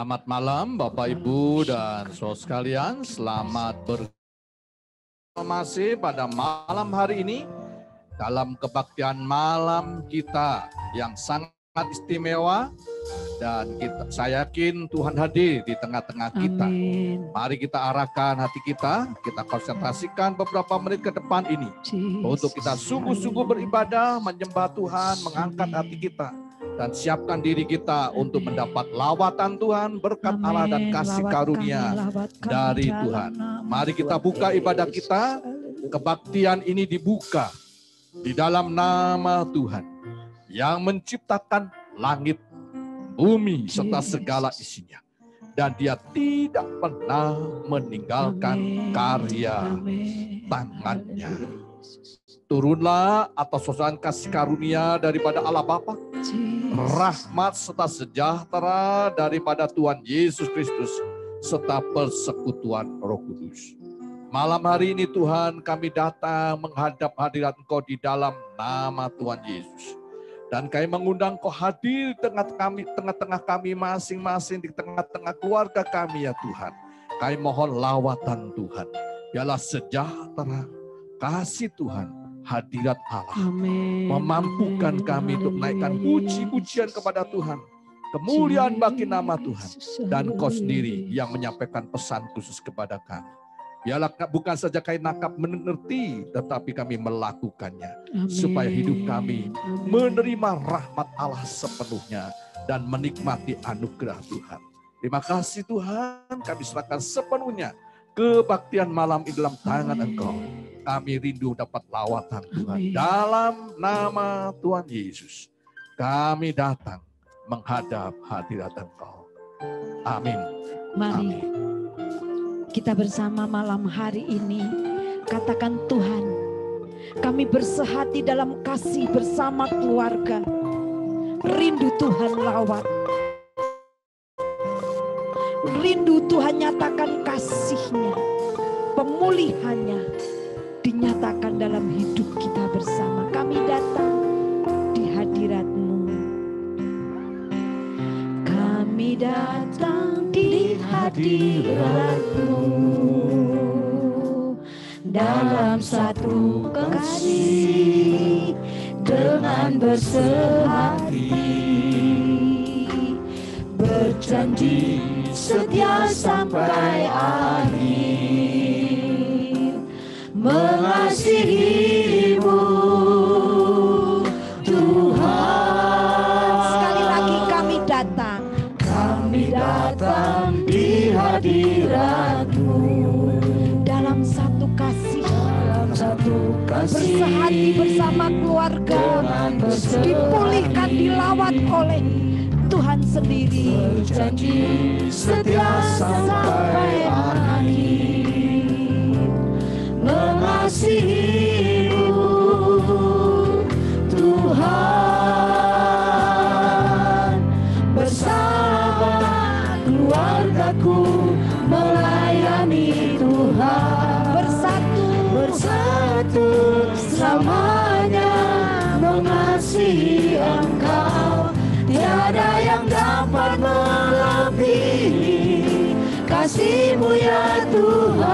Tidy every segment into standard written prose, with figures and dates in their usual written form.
Selamat malam Bapak Ibu dan saudara sekalian. Selamat berkonfirmasi pada malam hari ini dalam kebaktian malam kita yang sangat istimewa, dan saya yakin Tuhan hadir di tengah-tengah kita. Amin. Mari kita arahkan hati kita konsentrasikan beberapa menit ke depan ini untuk kita sungguh-sungguh beribadah, menyembah Tuhan, mengangkat hati kita, dan siapkan diri kita untuk mendapat lawatan Tuhan, berkat Allah dan kasih karunia dari Tuhan. Mari kita buka ibadah kita. Kebaktian ini dibuka di dalam nama Tuhan yang menciptakan langit, bumi, serta segala isinya. Dan Dia tidak pernah meninggalkan karya tangannya. Turunlah atas saudara kasih karunia daripada Allah Bapa, rahmat serta sejahtera daripada Tuhan Yesus Kristus, serta persekutuan Roh Kudus. Malam hari ini Tuhan, kami datang menghadap hadirat Engkau di dalam nama Tuhan Yesus. Dan kami mengundang Engkau hadir tengah-tengah kami masing-masing, di tengah-tengah keluarga kami ya Tuhan. Kami mohon lawatan Tuhan. Biarlah sejahtera, kasih Tuhan, hadirat Allah. Amin. Memampukan kami untuk menaikkan puji-pujian kepada Tuhan. Kemuliaan bagi nama Tuhan. Dan Engkau sendiri yang menyampaikan pesan khusus kepada kami. Biarlah bukan saja kami nangkap mengerti, tetapi kami melakukannya. Amin. Supaya hidup kami menerima rahmat Allah sepenuhnya dan menikmati anugerah Tuhan. Terima kasih Tuhan, kami serahkan sepenuhnya kebaktian malam ini dalam tangan Engkau. Kami rindu dapat lawatan Tuhan. Amin. Dalam nama Tuhan Yesus, kami datang menghadap hadirat Engkau. Amin. Mari Amin. kita bersama malam hari ini katakan, Tuhan, kami bersehati dalam kasih bersama keluarga. Rindu Tuhan lawat. Rindu Tuhan nyatakan kasih-Nya, pemulihan-Nya dinyatakan dalam hidup kita bersama. Kami datang di hadirat-Mu. Kami datang di hadirat-Mu dalam satu kasih dengan bersehati, berjanji setia sampai akhir, mengasihi-Mu Tuhan. Sekali lagi kami datang di hadirat-Mu dalam satu kasih, bersehati bersama keluarga, dipulihkan, dilawat oleh Tuhan sendiri, berjanji setia sampai akhir, mengasihi-Mu Tuhan. Bersama keluargaku melayani Tuhan, bersatu selamanya mengasihi Engkau. Tiada yang dapat melebihi kasih-Mu ya Tuhan.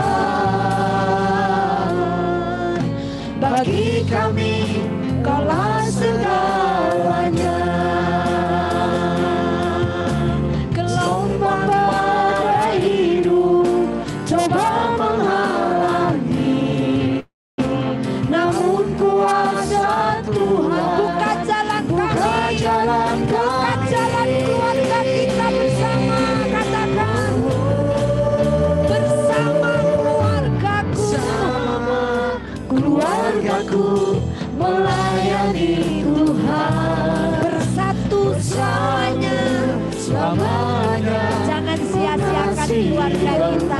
Bagi kami Kaulah segalanya. Gelombang badai hidup coba menghalangi, namun kuasa Tuhan buka jalan kami, buka jalan keluarga kita bersama. Katakan, bersama keluargaku melayani Tuhan, bersatu selamanya. Jangan sia-siakan keluarga kita.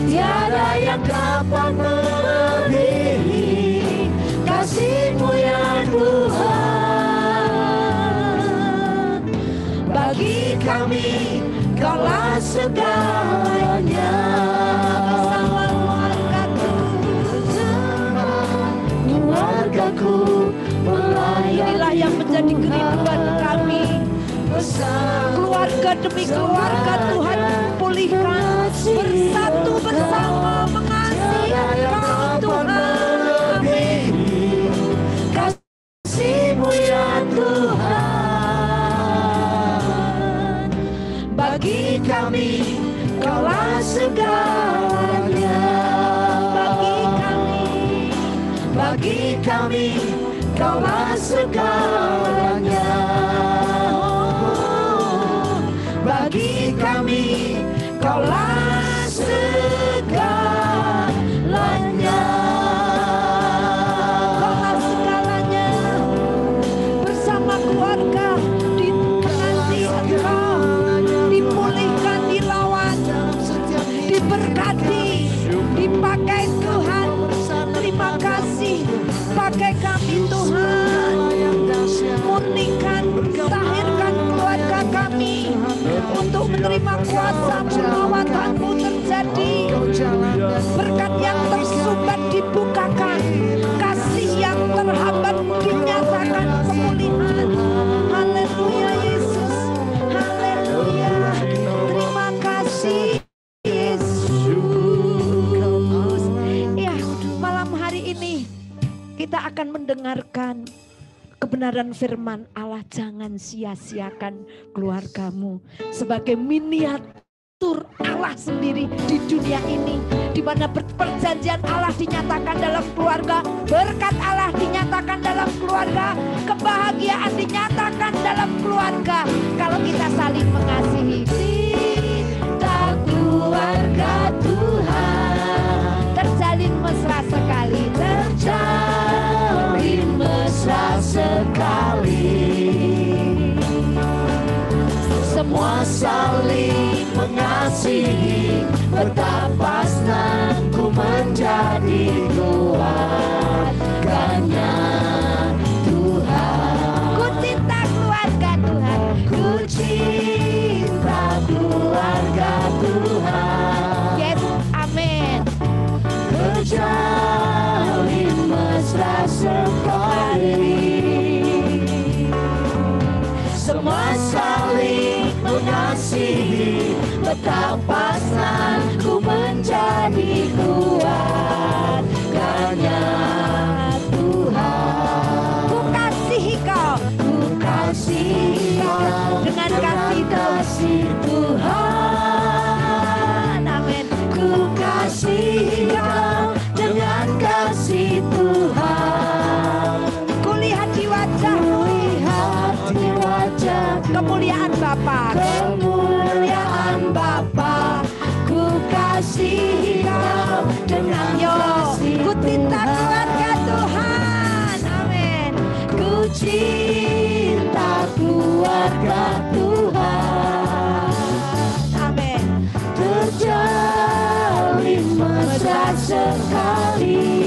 Tiada yang dapat melebihi kasih-Mu ya Tuhan. Bagi kami Kaulah segalanya. Keluargaku melayani. Inilah yang menjadi kerinduan kami. Keluarga demi keluarga Tuhan pulihkan, bersatu bersama mengasihi Engkau Tuhan. Amin. Kasih-Mu ya Tuhan, bagi kami Kaulah segalanya. Bagi kami Kaulah segalanya. Bagi kami Kaulah segalanya. Kaulah segalanya. Bersama keluarga dinanti Engkau, dipulihkan, dirawat, diberkati, dipakai Tuhan. Terima kasih, pakai kami Tuhan, murnikan, tahirkan keluarga kami untuk menerima kuasa perawatan-Mu terjadi. Berkat yang tersumbat dibukakan, kasih yang terhambat dinyatakan pemulihan. Haleluya Yesus, haleluya. Terima kasih Yesus. Ya, malam hari ini kita akan mendengarkan kebenaran firman Allah. Jangan sia-siakan keluargamu sebagai miniatur Allah sendiri di dunia ini, di mana perjanjian Allah dinyatakan dalam keluarga, berkat Allah dinyatakan dalam keluarga, kebahagiaan dinyatakan dalam keluarga. Kalau kita saling mengasihi, kita keluarga Tuhan terjalin mesra sekali, terjalin mesra sekali. Semua saling mengasihi, betapa senangku menjadi keluarganya Tuhan. Ku cinta keluarga Tuhan, ku cinta keluarga Tuhan. Yes, amin. Terjalin mesra sekali. Semua saling mengasihi, betapa senangku menjadi keluarganya Tuhan. Ku kasihi kau, ku kasihi kau dengan kasih Tuhan. Amin. Ku kasihi kau dengan kasih Tuhan. Kulihat di wajahmu, lihat di wajah, kemuliaan Bapa, kemuliaan Bapa. Ku kasihi kau dengan kasih. Ku cinta keluarga Tuhan. Amin. Ku cinta keluarga Tuhan. Amin. Terjalin mesra sekali.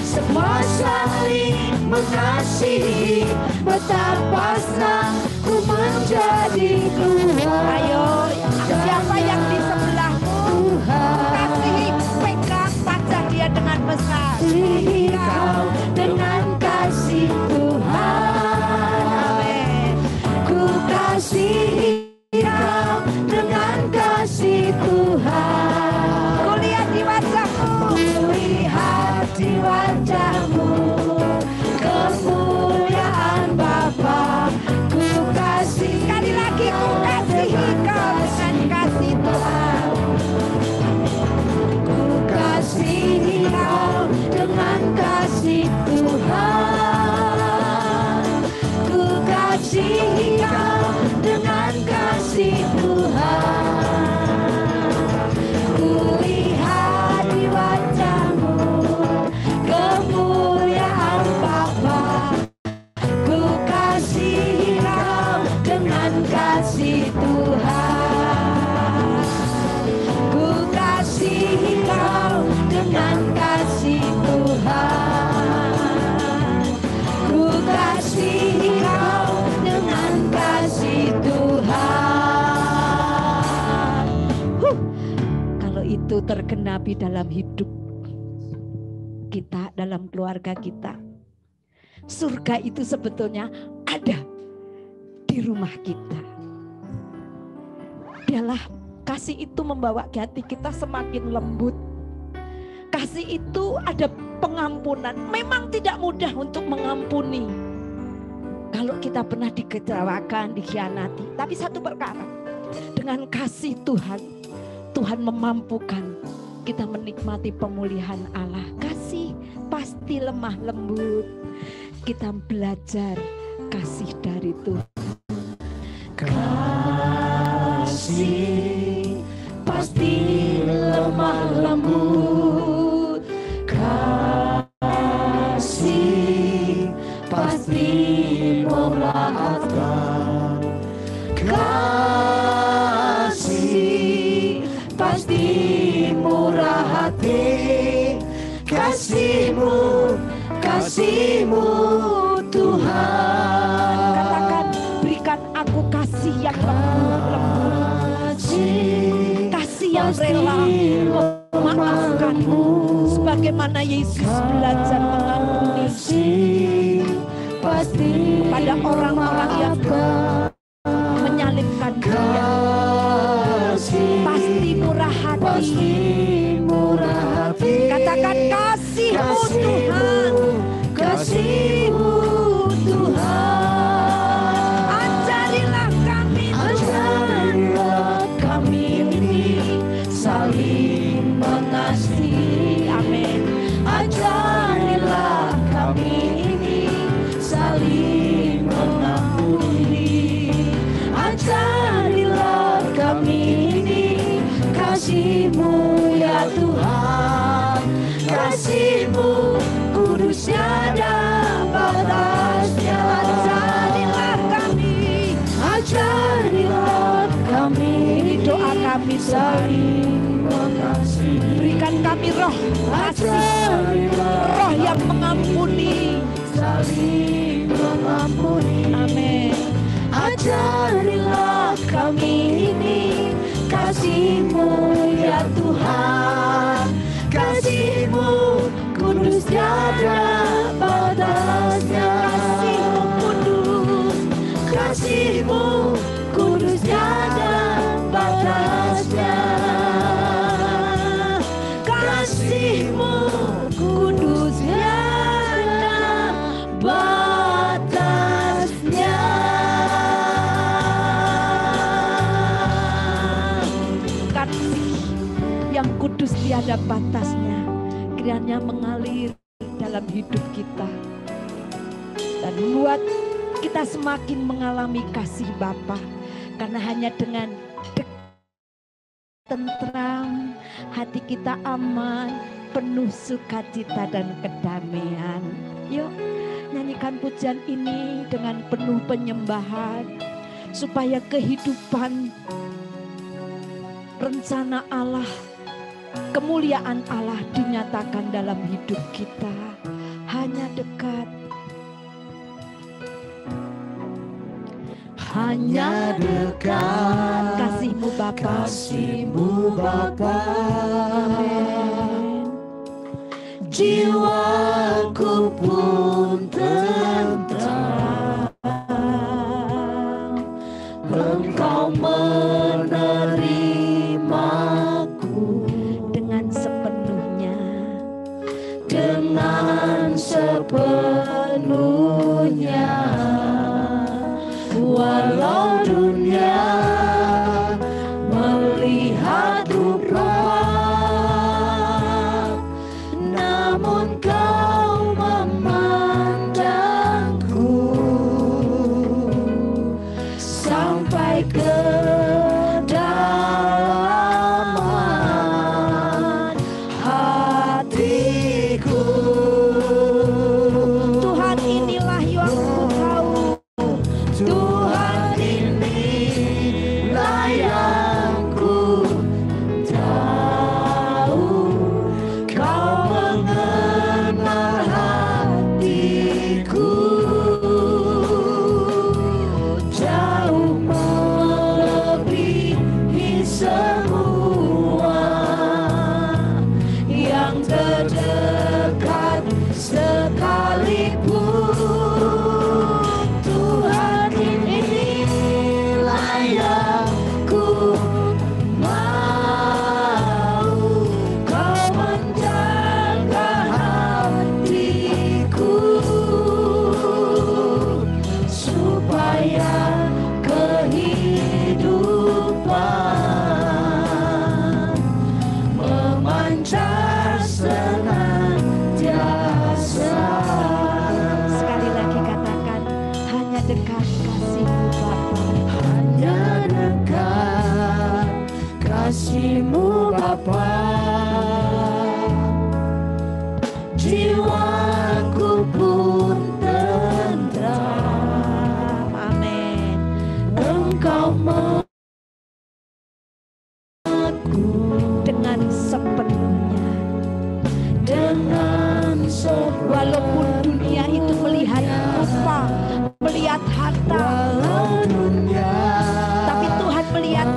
Semua saling mengasihi, betapa senang ku menjadi keluarga. Ayo, siapa yang di sebelahmu, kasihi, pegang wajah dia dengan mesra. Kasihi kau dengan kasih Tuhan. Amin. Ku kasihi kau dengan kasih Tuhan. Ku lihat di wajahmu, lihat di wajahmu, kemuliaan Bapa. Ku kasih, sekali lagi ku kasihi kau dengan kasih Tuhan. Ku kasihi kau dengan kasih Tuhan. Ku kasihi kau dengan kasih Tuhan. Ku lihat di wajahmu, kemuliaan Bapa. Ku kasihi kau dengan kasih Tuhan. Ku kasihi kau dengan kasih Tuhan. Ku kasihi kau dengan kasih Tuhan. Kalau itu tergenapi dalam hidup kita, dalam keluarga kita, surga itu sebetulnya ada di rumah kita. Biarlah kasih itu membawa hati kita semakin lembut. Kasih itu ada pengampunan. Memang tidak mudah untuk mengampuni. Kalau kita pernah dikecewakan, dikhianati. Tapi satu perkara, dengan kasih Tuhan, Tuhan memampukan kita menikmati pemulihan Allah. Kasih pasti lemah lembut. Kita belajar kasih dari Tuhan. Kasih pasti lemah lembut. Kasih pasti memaafkan. Kasih pasti murah hati. Kasih-Mu Tuhan. Katakan, berikan aku kasih yang lembut. Kasih yang rela memaafkan. Sebagaimana Yesus belajar mengampuni pada orang-orang yang menyalibkan Dia. Pasti murah hati. Katakan, kasih-Mu Tuhan. Kasih-Mu Tuhan. Ajarilah kami ini saling mengasihi. Amin. Ajarilah kami ini saling mengampuni. Ajarilah kami ini kasih-Mu ya Tuhan. Kasih-Mu kudus tiada batasnya. Ajarilah kami, ini doa kami saling mengasihi. Berikan kami roh kasih, roh yang mengampuni, saling mengampuni. Amin. Ajarilah kami ini kasih-Mu ya Tuhan. Kasih-Mu kudus tiada batasnya. Kasih-Mu kudus tiada batasnya. Kasih-Mu kudus tiada batasnya. Kasih yang kudus tiada batasnya kiranya mengalir dalam hidup kita dan membuat kita semakin mengalami kasih Bapa, karena hanya dengan tentram hati kita aman, penuh sukacita dan kedamaian. Yuk nyanyikan pujian ini dengan penuh penyembahan, supaya kehidupan, rencana Allah, kemuliaan Allah dinyatakan dalam hidup kita. Hanya dekat, hanya dekat, kasih-Mu Bapa, kasih-Mu Bapa. Amin. Jiwaku pun tentram, Engkau menerimaku dengan sepenuhnya, dengan sepenuhnya. Walau dunia melihat rupa, namun kasih-Mu Bapa, jiwaku pun tentram. Amin. Engkau Dengan sepenuhnya. dengan Walaupun dunia itu melihat rupa, melihat harta, tapi Tuhan melihat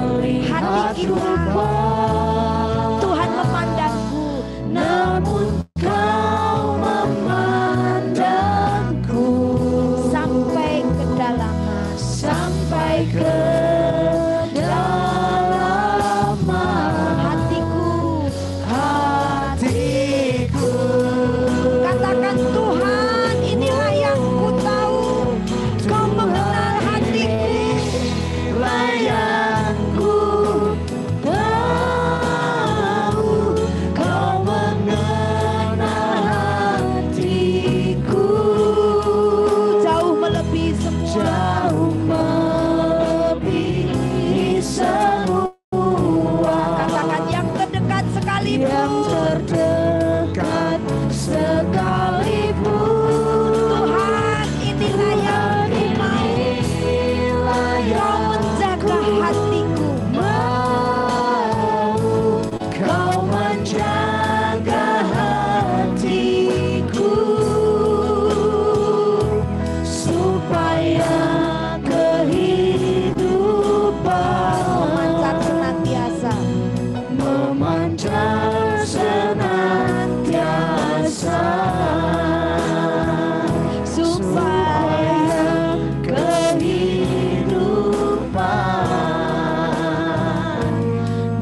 hati kita. Tuhan memandangku, namun Kau memandangku sampai kedalaman. sampai kedalaman hatiku. Katakan, Tuhan, inilah yang ku tahu. Kau mengenal hatiku. Layanku tahu Kau mengenal hatiku, Jauh melebihi semua. jauh melebihi semua Katakan, yang terdekat yang sekalipun. terdekat sekalipun. Tuhan, inilah yang ku mau. Inilah Kau yang menjaga hatiku. mau, Kau menjaga hatiku, supaya kehidupan Memancar senantiasa. memancar senantiasa, supaya kehidupan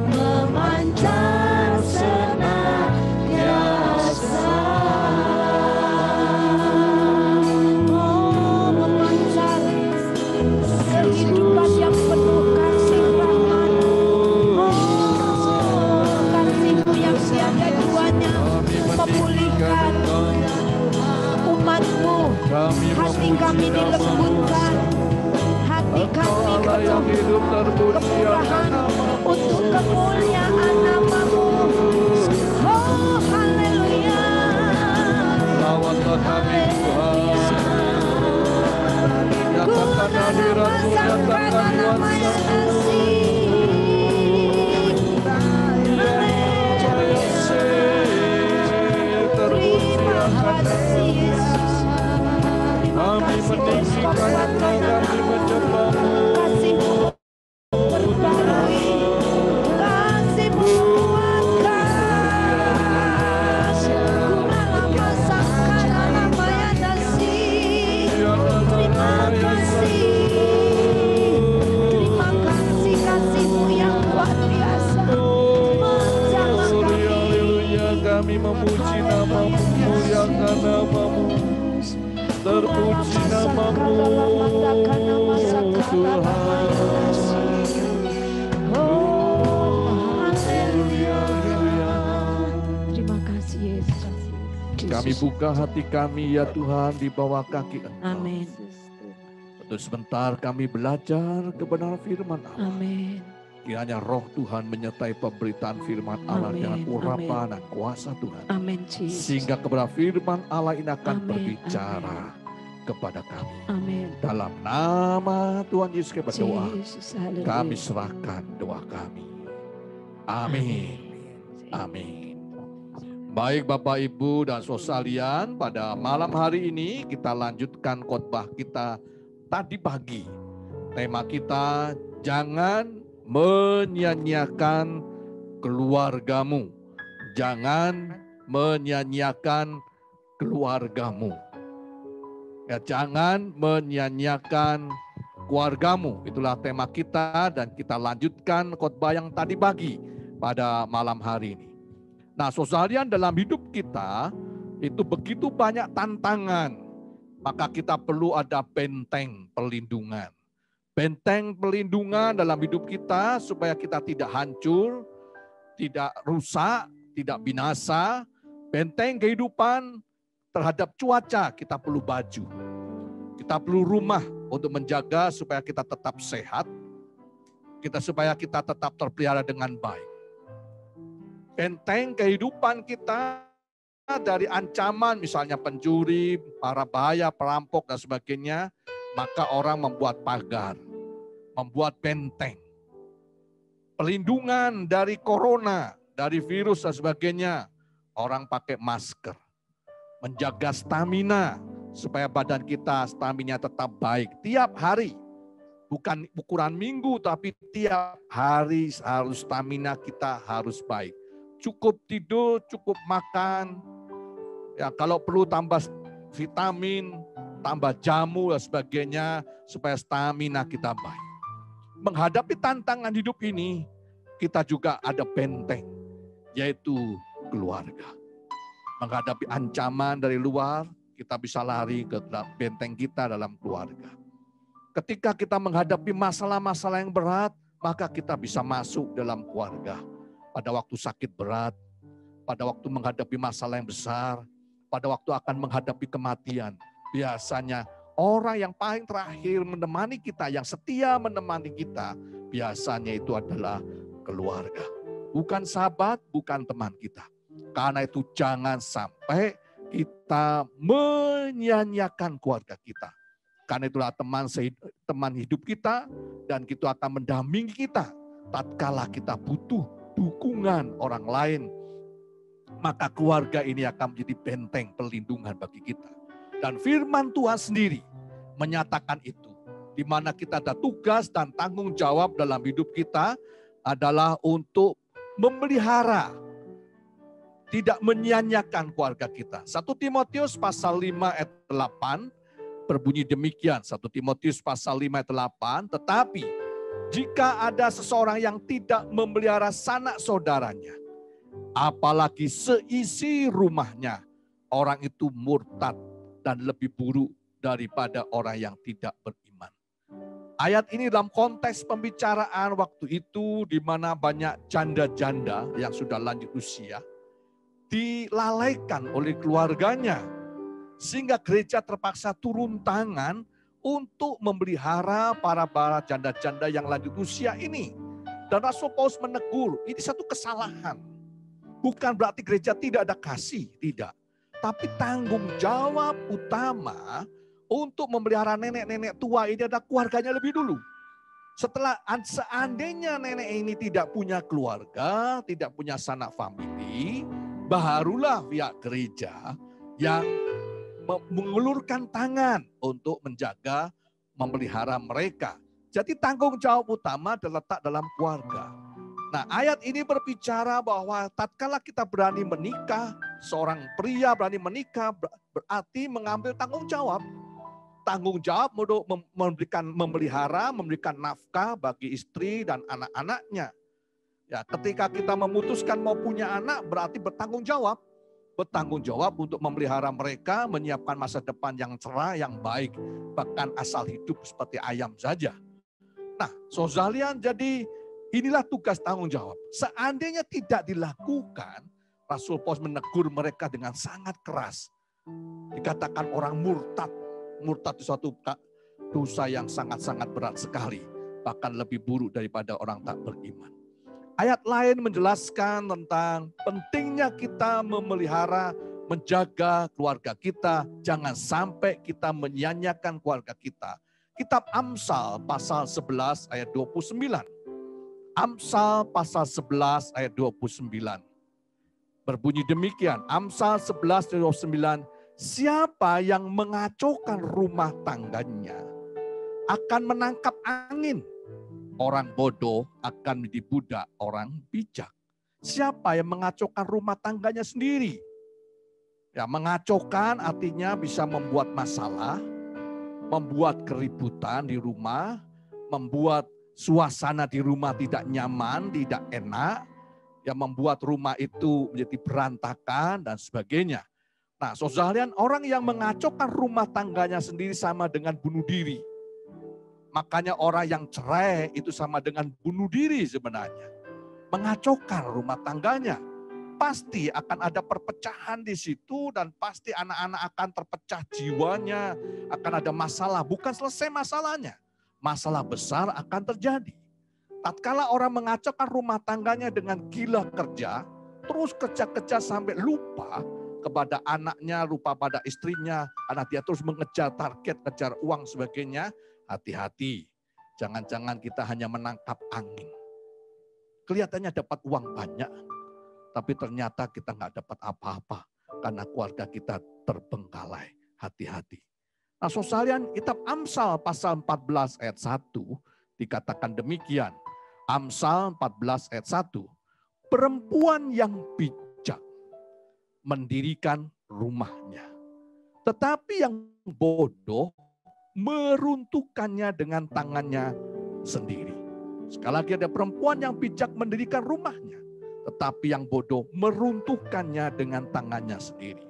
memancar senantiasa. Oh, memancar kehidupan yang penuh kasih rahmat. Oh, kasih-Mu yang tiada duanya memulihkan umat-Mu. Hati kami dilembutkan, hati kami ketemu kemurahan untuk kemuliaan nama-Mu. Oh, haleluya. Lawatlah kami Tuhan. Nyatakan hadirat-Mu, nyatakan nuansa-Mu. Kami meninggikan Engkau, kami menyembah-Mu. Kami memuji nama-Mu, muliakan nama-Mu, terpuji nama-Mu, Tuhan. Terima kasih Yesus. Kami buka hati kami ya Tuhan di bawah kaki Engkau. Amin. Untuk sebentar kami belajar kebenaran firman Allah. Amin. Kiranya roh Tuhan menyertai pemberitaan firman Allah Amin, dengan urapan dan kuasa Tuhan. Amin Jesus. Sehingga kebenaran firman Allah ini akan Amin, berbicara kepada kami. Amin. Dalam nama Tuhan Yesus kami berdoa. Jesus, haleluya. Kami serahkan doa kami. Amin. Amin. Baik Bapak Ibu dan saudara sekalian, pada malam hari ini kita lanjutkan khotbah kita tadi pagi. Tema kita, jangan menyia-nyiakan keluargamu. Jangan menyia-nyiakan keluargamu. Ya, jangan menyia-nyiakan keluargamu. Itulah tema kita dan kita lanjutkan khotbah yang tadi pagi pada malam hari ini. Nah, saudara, dalam hidup kita itu begitu banyak tantangan. Maka kita perlu ada benteng perlindungan. Benteng perlindungan dalam hidup kita supaya kita tidak hancur, tidak rusak, tidak binasa. Benteng kehidupan terhadap cuaca, kita perlu baju. Kita perlu rumah untuk menjaga supaya kita tetap sehat. Supaya kita tetap terpelihara dengan baik. benteng kehidupan kita dari ancaman misalnya pencuri, para bahaya, perampok dan sebagainya, maka orang membuat pagar, membuat benteng. Pelindungan dari corona, dari virus dan sebagainya, orang pakai masker. Menjaga stamina supaya badan kita stamina tetap baik tiap hari. Bukan ukuran minggu tapi tiap hari harus stamina kita harus baik. Cukup tidur, cukup makan. Ya, kalau perlu tambah vitamin, tambah jamu dan sebagainya supaya stamina kita baik. Menghadapi tantangan hidup ini, kita juga ada benteng, yaitu keluarga. Menghadapi ancaman dari luar, kita bisa lari ke benteng kita dalam keluarga. Ketika kita menghadapi masalah-masalah yang berat, maka kita bisa masuk dalam keluarga. Pada waktu sakit berat, pada waktu menghadapi masalah yang besar, pada waktu akan menghadapi kematian, biasanya orang yang paling terakhir menemani kita, yang setia menemani kita, biasanya itu adalah keluarga. Bukan sahabat, bukan teman kita. Karena itu jangan sampai kita menyia-nyiakan keluarga kita. Karena itulah teman hidup kita dan kita akan mendampingi kita tatkala kita butuh dukungan orang lain. Maka keluarga ini akan menjadi benteng perlindungan bagi kita. Dan firman Tuhan sendiri menyatakan itu. Di mana kita ada tugas dan tanggung jawab dalam hidup kita adalah untuk memelihara, tidak menyia-nyiakan keluarga kita. 1 Timotius pasal 5 ayat 8 berbunyi demikian. 1 Timotius pasal 5 ayat 8, tetapi jika ada seseorang yang tidak memelihara sanak saudaranya, apalagi seisi rumahnya, orang itu murtad dan lebih buruk daripada orang yang tidak beriman. Ayat ini dalam konteks pembicaraan waktu itu di mana banyak janda-janda yang sudah lanjut usia dilalaikan oleh keluarganya. Sehingga gereja terpaksa turun tangan untuk memelihara para janda-janda yang lanjut usia ini. Dan Rasul Paulus menegur, ini satu kesalahan. Bukan berarti gereja tidak ada kasih, tidak. Tapi tanggung jawab utama untuk memelihara nenek-nenek tua ini adalah keluarganya lebih dulu. Seandainya nenek ini tidak punya keluarga, tidak punya sanak famili, barulah pihak gereja yang mengulurkan tangan untuk menjaga, memelihara mereka. Jadi tanggung jawab utama terletak dalam keluarga. Nah, ayat ini berbicara bahwa tatkala kita berani menikah, seorang pria berani menikah berarti mengambil tanggung jawab. Tanggung jawab untuk memelihara, memberikan nafkah bagi istri dan anak-anaknya. Ya, ketika kita memutuskan mau punya anak berarti bertanggung jawab. Bertanggung jawab untuk memelihara mereka, menyiapkan masa depan yang cerah, yang baik. Bahkan asal hidup seperti ayam saja. Nah, saudara, jadi inilah tugas tanggung jawab. Seandainya tidak dilakukan, Rasul Paulus menegur mereka dengan sangat keras. Dikatakan orang murtad. Murtad itu suatu dosa yang sangat-sangat berat sekali. Bahkan lebih buruk daripada orang tak beriman. Ayat lain menjelaskan tentang pentingnya kita memelihara, menjaga keluarga kita. Jangan sampai kita menyia-nyiakan keluarga kita. Kitab Amsal pasal 11 ayat 29. Amsal pasal 11 ayat 29. Berbunyi demikian, Amsal 11 ayat 29. Siapa yang mengacaukan rumah tangganya akan menangkap angin. Orang bodoh akan menjadi budak orang bijak. Siapa yang mengacaukan rumah tangganya sendiri? Ya, mengacaukan artinya bisa membuat masalah, membuat keributan di rumah, membuat suasana di rumah tidak nyaman, tidak enak, yang membuat rumah itu menjadi berantakan dan sebagainya. Nah, saudara, orang yang mengacaukan rumah tangganya sendiri sama dengan bunuh diri. Makanya orang yang cerai itu sama dengan bunuh diri sebenarnya. Mengacaukan rumah tangganya. Pasti akan ada perpecahan di situ dan pasti anak-anak akan terpecah jiwanya. Akan ada masalah, bukan selesai masalahnya. Masalah besar akan terjadi. Tatkala orang mengacaukan rumah tangganya dengan gila kerja, terus kerja-kerja sampai lupa kepada anaknya, lupa pada istrinya, karena dia terus mengejar target, kejar uang sebagainya. Hati-hati, jangan-jangan kita hanya menangkap angin. Kelihatannya dapat uang banyak, tapi ternyata kita nggak dapat apa-apa karena keluarga kita terbengkalai. Hati-hati. Nah, saudara, kitab Amsal pasal 14 ayat 1 dikatakan demikian. Amsal 14 ayat 1. Perempuan yang bijak mendirikan rumahnya, tetapi yang bodoh meruntuhkannya dengan tangannya sendiri. Sekali lagi, ada perempuan yang bijak mendirikan rumahnya, tetapi yang bodoh meruntuhkannya dengan tangannya sendiri.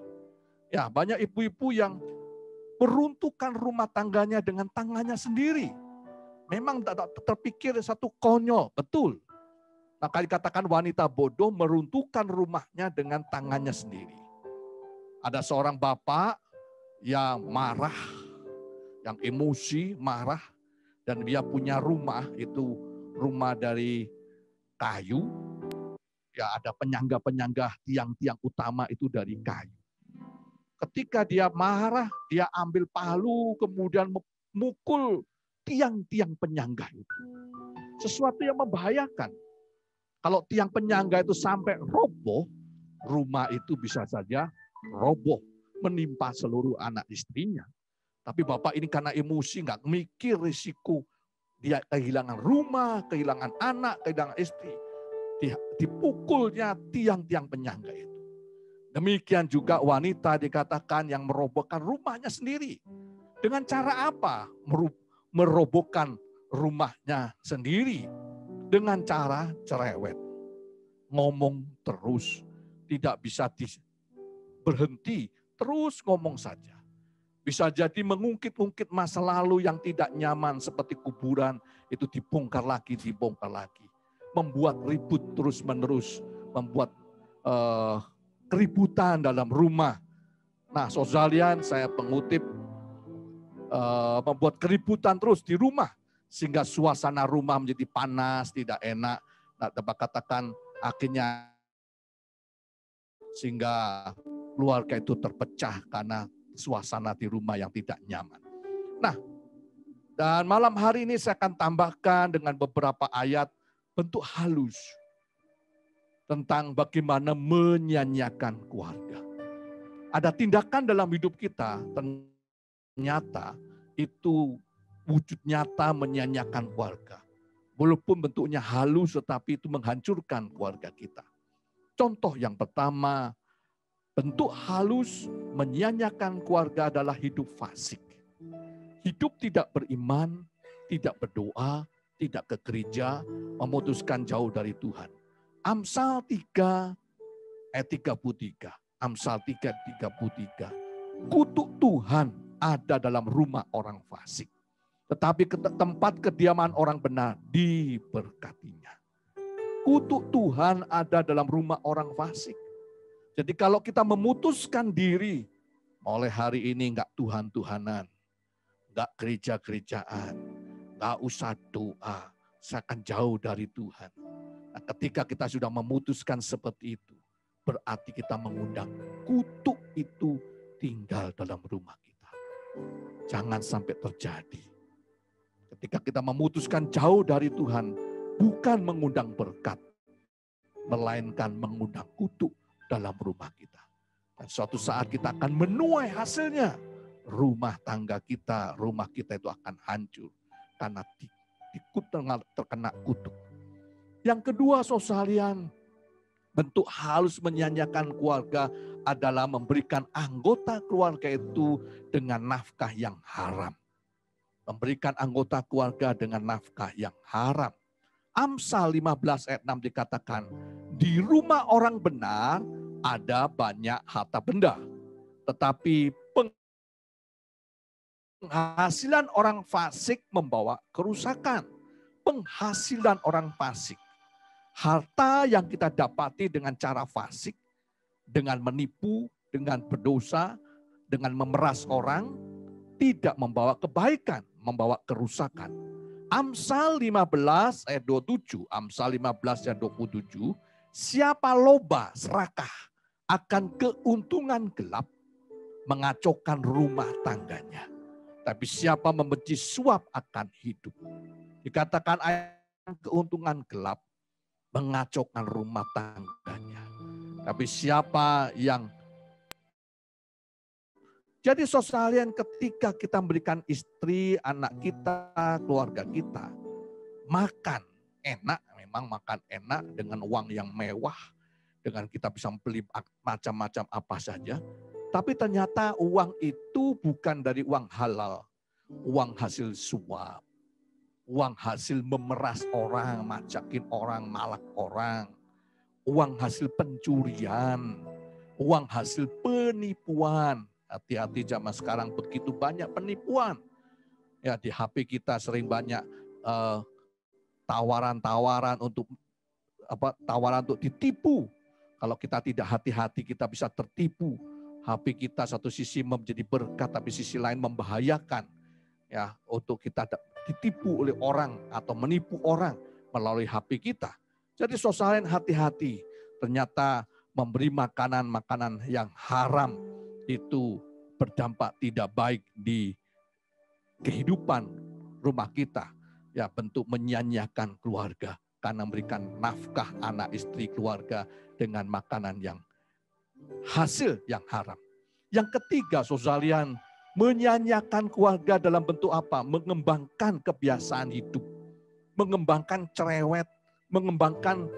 Ya, banyak ibu-ibu yang meruntuhkan rumah tangganya dengan tangannya sendiri. Memang tak terpikir satu konyol, betul. Maka dikatakan wanita bodoh meruntuhkan rumahnya dengan tangannya sendiri. Ada seorang bapak yang marah, yang emosi, marah, dan dia punya rumah, itu rumah dari kayu. Ya, ada penyangga-penyangga, tiang-tiang utama itu dari kayu. Ketika dia marah, dia ambil palu, kemudian memukul tiang-tiang penyangga itu. Sesuatu yang membahayakan. Kalau tiang penyangga itu sampai roboh, rumah itu bisa saja roboh, menimpa seluruh anak istrinya. Tapi bapak ini karena emosi, nggak mikir risiko. Dia kehilangan rumah, kehilangan anak, kehilangan istri. Dipukulnya tiang-tiang penyangga itu. Demikian juga wanita dikatakan yang merobohkan rumahnya sendiri. Dengan cara apa? Merobohkan rumahnya sendiri. Dengan cara cerewet. Ngomong terus. Tidak bisa berhenti. Terus ngomong saja. Bisa jadi mengungkit-ungkit masa lalu yang tidak nyaman seperti kuburan. Itu dibongkar lagi, dibongkar lagi. Membuat ribut terus-menerus. Membuat keributan dalam rumah. Nah, saudara, saya mengutip membuat keributan terus di rumah sehingga suasana rumah menjadi panas, tidak enak. Nah, dapat katakan akhirnya sehingga keluarga itu terpecah karena suasana di rumah yang tidak nyaman. Nah, dan malam hari ini saya akan tambahkan dengan beberapa ayat bentuk halus tentang bagaimana menyanyiakan keluarga. Ada tindakan dalam hidup kita, ternyata itu wujud nyata menyanyiakan keluarga. Walaupun bentuknya halus, tetapi itu menghancurkan keluarga kita. Contoh yang pertama, bentuk halus menyanyiakan keluarga adalah hidup fasik. Hidup tidak beriman, tidak berdoa, tidak ke gereja, memutuskan jauh dari Tuhan. Amsal 3 ayat 33. Amsal 3 ayat 33. Kutuk Tuhan ada dalam rumah orang fasik. Tetapi tempat kediaman orang benar diberkatinya. Kutuk Tuhan ada dalam rumah orang fasik. Jadi kalau kita memutuskan diri, mulai hari ini enggak Tuhan-Tuhanan, enggak gereja-gerejaan, enggak usah doa, saya akan jauh dari Tuhan. Nah, ketika kita sudah memutuskan seperti itu, berarti kita mengundang kutuk itu tinggal dalam rumah kita. Jangan sampai terjadi. Ketika kita memutuskan jauh dari Tuhan, bukan mengundang berkat, melainkan mengundang kutuk dalam rumah kita. Dan suatu saat kita akan menuai hasilnya. Rumah tangga kita, rumah kita itu akan hancur. Karena terkena kutuk. Yang kedua, saudara, bentuk halus menyanyiakan keluarga adalah memberikan anggota keluarga itu dengan nafkah yang haram. Memberikan anggota keluarga dengan nafkah yang haram. Amsal 15 ayat 6 dikatakan, di rumah orang benar ada banyak harta benda. Tetapi penghasilan orang fasik membawa kerusakan. Penghasilan orang fasik. Harta yang kita dapati dengan cara fasik, dengan menipu, dengan berdosa, dengan memeras orang, tidak membawa kebaikan, membawa kerusakan. Amsal 15 ayat 27, Amsal 15 ayat 27, Siapa loba serakah akan keuntungan gelap, mengacaukan rumah tangganya. Tapi siapa membenci suap akan hidup. Dikatakan keuntungan gelap, mengacaukan rumah tangganya. Tapi siapa yang... Jadi saudara, ketika kita memberikan istri, anak kita, keluarga kita, makan enak, memang makan enak dengan uang yang mewah, dengan kita bisa beli macam-macam apa saja. Tapi ternyata uang itu bukan dari uang halal, uang hasil suap, uang hasil memeras orang, majakin orang, malak orang, uang hasil pencurian, uang hasil penipuan. Hati-hati zaman sekarang begitu banyak penipuan. Ya, di HP kita sering banyak tawaran-tawaran untuk ditipu. Kalau kita tidak hati-hati kita bisa tertipu. HP kita satu sisi menjadi berkat tapi sisi lain membahayakan. Ya, untuk kita ditipu oleh orang atau menipu orang melalui HP kita. Jadi saudara hati-hati. Ternyata memberi makanan-makanan yang haram itu berdampak tidak baik di kehidupan rumah kita. Ya, bentuk menyanyiakan keluarga karena memberikan nafkah anak istri keluarga dengan makanan yang hasil yang haram. Yang ketiga, saudara, menyanyiakan keluarga dalam bentuk apa? Mengembangkan kebiasaan hidup, mengembangkan cerewet, mengembangkan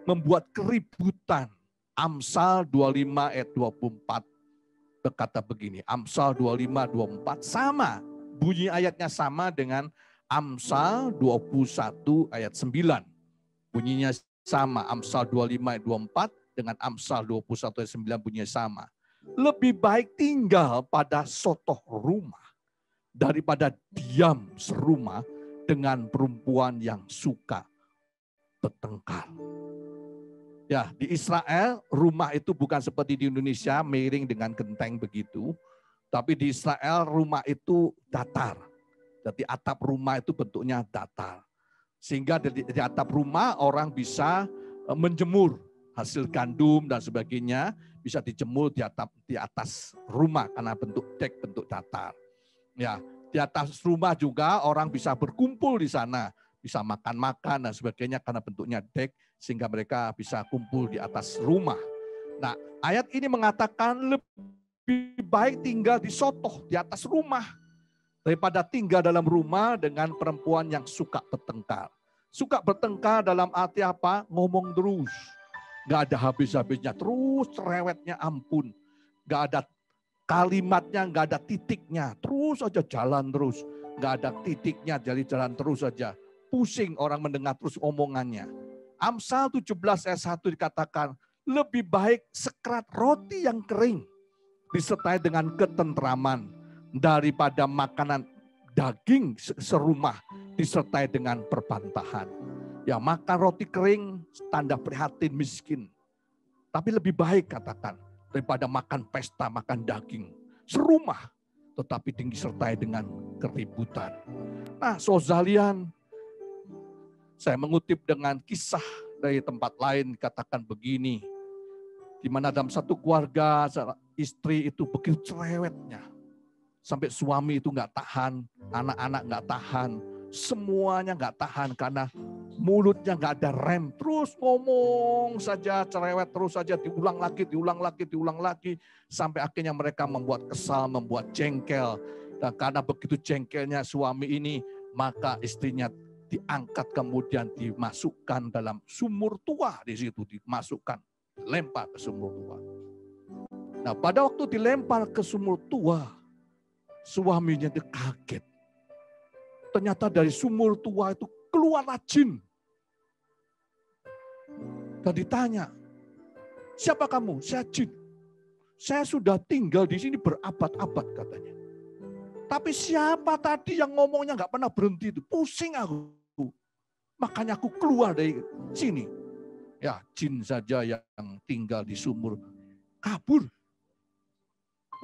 membuat keributan. Amsal 25 ayat 24 berkata begini, Amsal 25, 24 sama, bunyi ayatnya sama dengan Amsal 21 ayat 9. Bunyinya sama, Amsal 25 ayat 24 dengan Amsal 21 ayat 9 bunyinya sama. Lebih baik tinggal pada sotoh rumah daripada diam serumah dengan perempuan yang suka bertengkar. Ya, di Israel rumah itu bukan seperti di Indonesia miring dengan genteng begitu. Tapi di Israel rumah itu datar. Jadi atap rumah itu bentuknya datar. Sehingga di atap rumah orang bisa menjemur hasil gandum dan sebagainya. Bisa dijemur di atas rumah karena bentuk dek, bentuk datar. Ya, di atas rumah juga orang bisa berkumpul di sana. Bisa makan-makan dan sebagainya karena bentuknya dek. Sehingga mereka bisa kumpul di atas rumah. Nah, ayat ini mengatakan lebih baik tinggal di sotoh, di atas rumah. Daripada tinggal dalam rumah dengan perempuan yang suka bertengkar. Suka bertengkar dalam arti apa? Ngomong terus. Gak ada habis-habisnya, terus cerewetnya ampun. Gak ada kalimatnya, gak ada titiknya. Terus aja jalan terus. Gak ada titiknya, jadi jalan terus saja. Pusing orang mendengar terus omongannya. Amsal 17 ayat 1 dikatakan, lebih baik sekerat roti yang kering disertai dengan ketentraman daripada makanan daging serumah disertai dengan perbantahan. Ya, makan roti kering tanda prihatin miskin. Tapi lebih baik katakan daripada makan pesta, makan daging serumah tetapi disertai dengan keributan. Nah, saudara, saya mengutip dengan kisah dari tempat lain, katakan begini, di mana dalam satu keluarga istri itu begitu cerewetnya, sampai suami itu nggak tahan, anak-anak nggak tahan, semuanya nggak tahan karena mulutnya nggak ada rem, terus ngomong saja cerewet terus saja, diulang lagi, sampai akhirnya mereka membuat kesal, membuat jengkel, dan karena begitu jengkelnya suami ini, maka istrinya diangkat kemudian dimasukkan dalam sumur tua di situ, dimasukkan, dilempar ke sumur tua. Nah, pada waktu dilempar ke sumur tua, suaminya itu kaget. Ternyata dari sumur tua itu keluarlah jin. Dan ditanya, siapa kamu? Saya jin. Saya sudah tinggal di sini berabad-abad katanya. Tapi siapa tadi yang ngomongnya nggak pernah berhenti itu? Pusing aku. Makanya aku keluar dari sini. Ya, jin saja yang tinggal di sumur kabur.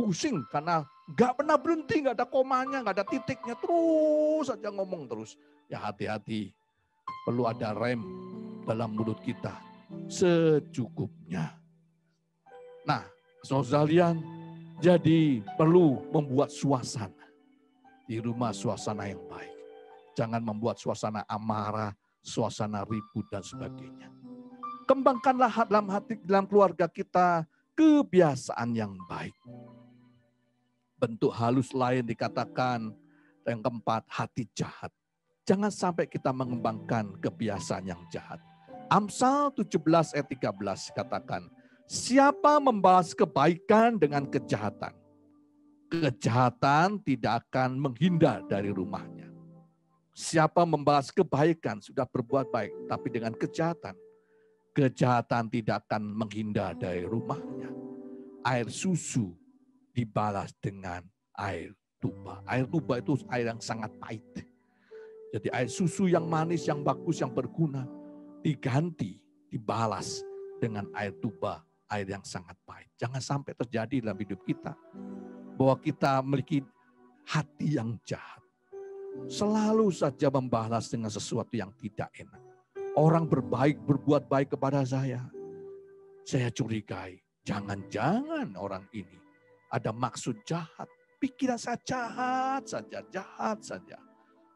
Pusing karena nggak pernah berhenti, nggak ada komanya, nggak ada titiknya, terus saja ngomong terus. Ya hati-hati, perlu ada rem dalam mulut kita. secukupnya. Nah, saudara, jadi perlu membuat suasana di rumah, suasana yang baik. Jangan membuat suasana amarah, suasana ribut dan sebagainya. Kembangkanlah dalam keluarga kita kebiasaan yang baik. Bentuk halus lain dikatakan yang keempat, hati jahat. Jangan sampai kita mengembangkan kebiasaan yang jahat. Amsal 17 ayat 13 katakan, siapa membalas kebaikan dengan kejahatan, kejahatan tidak akan menghindar dari rumahnya. Siapa membalas kebaikan sudah berbuat baik, tapi dengan kejahatan, kejahatan tidak akan menghindar dari rumahnya. Air susu dibalas dengan air tuba. Air tuba itu air yang sangat pahit. Jadi air susu yang manis, yang bagus, yang berguna, diganti, dibalas dengan air tuba, air yang sangat pahit. Jangan sampai terjadi dalam hidup kita bahwa kita memiliki hati yang jahat. Selalu saja membalas dengan sesuatu yang tidak enak. Orang berbuat baik kepada saya curigai. Jangan-jangan orang ini ada maksud jahat. Pikiran saya jahat saja.